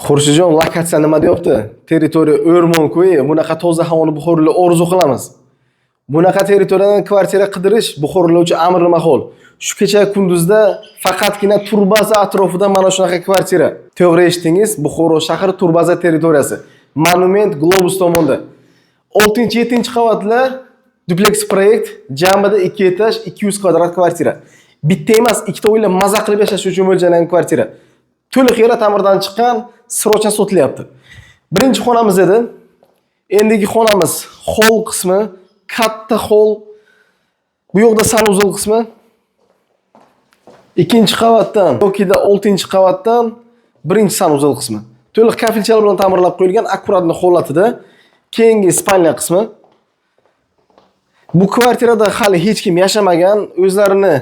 Xurshidjon, lokatsiya nima deyapti? Territoriya o'rmon-ko'yi, bunaqa toza havoni buxorli orzu qilamiz. Bunaqa territoriyadan kvartira qidirish buxorlovchi amr mahol. Shu kecha kunduzda faqatgina Turbaza atrofida mana shunaqa kvartira. To'g'ri eshitdingiz, Buxoro shahar Turbaza territoriyasi. Monument Globus tomonda. 6-7 qavatli dupleks proyekt, jamida 2 etaj, 200 kvadrat kvartira. Bitta emas, ikkita o'ylab maza qilib yashash uchun mo'ljallangan kvartira. To'liq yera ta'mirdan chiqqan, srochna sotilyapti. Birinchi xonamiz edi. Endigi xonamiz hol qismi, katta hol. Bu yoqda sanuzul qismi. Ikkinchi qavatdan yokida 6-qavatdan birinchi sanuzul qismi. To'liq kafilchalar bilan ta'mirlab qo'yilgan akkuratni holatida. Keyingi spalnya qismi. Bu kvartirada hali hech kim yashamagan, o'zlarini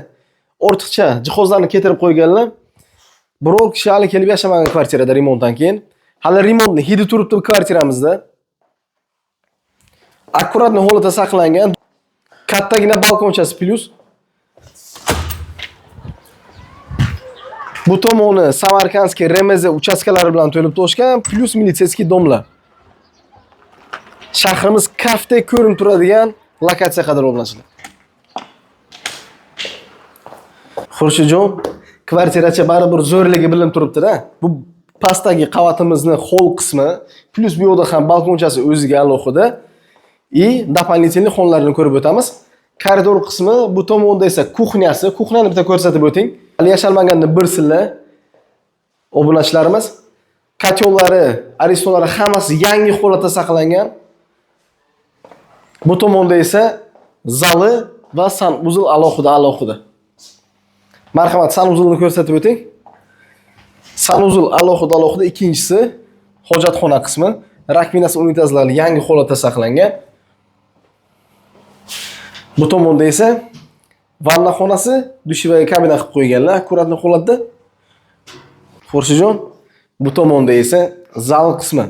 ortiqcha jihozlarni keltirib qo'yganlar. Biror kishi hali kelib yashamagan kvartirada remontdan keyin. Hali remontni hidi turibdi kvartiramizda. Akkuratni holatda saqlangan. Kattagina balkonchasi plus. Bu tomoni Samarkandskiy RMZ uchastkalari bilan to'lib to'shgan, plus militsiyskiy domlar. Shahrimiz kaftdek ko'rinib turadigan lokatsiya qadar o'rnashgan. Xurshidjon, kvartiracha baribir zo'rligi bilinib turibdi-da. Bu pastdagi qavatimizni hol qismi, plus bu yoqda ham balkonchasi o'ziga alohida. Дополнительный xonalarini ko'rib o'tamiz. Koridor qismi, bu tomonda esa kuxnyasi. Kuxnyani bitta ko'rsatib o'ting. Hali yashalmaganni bir silla. Obunachilarimiz katyollari, aristonlari hammasi yangi holatda saqlangan. Bu tomonda esa zali va sanuzul alohida. Marhamat, sanuzulni ko'rsatib o'ting. Sanuzul alohida, ikkinchisi hojatxona qismi. Rakvinasi, unitazlari yangi holatda saqlangan. Bu tomonda esa vanna xonasi, dushivoy kabina qilib qo'yganlar, akkuratni holatda. Xurshidjon, bu tomonda esa zal qismi.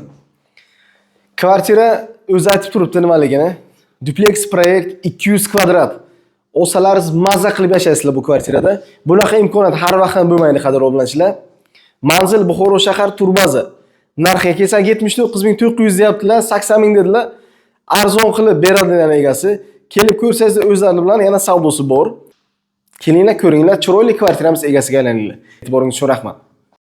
Kvartira o'zi aytib turibdi nimaligini. Dupleks proyekt 200 kvadrat. Olsalaringiz mazza qilib yashaysizlar bu kvartirada. Bunaqa imkoniyat har vaqt ham bo'lmaydi, qadr obunachilar. Manzil Buxoro shahar Turbaza. Narxiga kelsak 79.900 deyaptilar, 80.000 dedilar. Arzon qilib beradigan egasi. Kelib ko'rsangiz o'zlari bilan yana savdosi bor. Kelinglar, ko'ringlar, chiroyli kvartiramiz egasiga aylaninglar. E'tiboringiz uchun rahmat.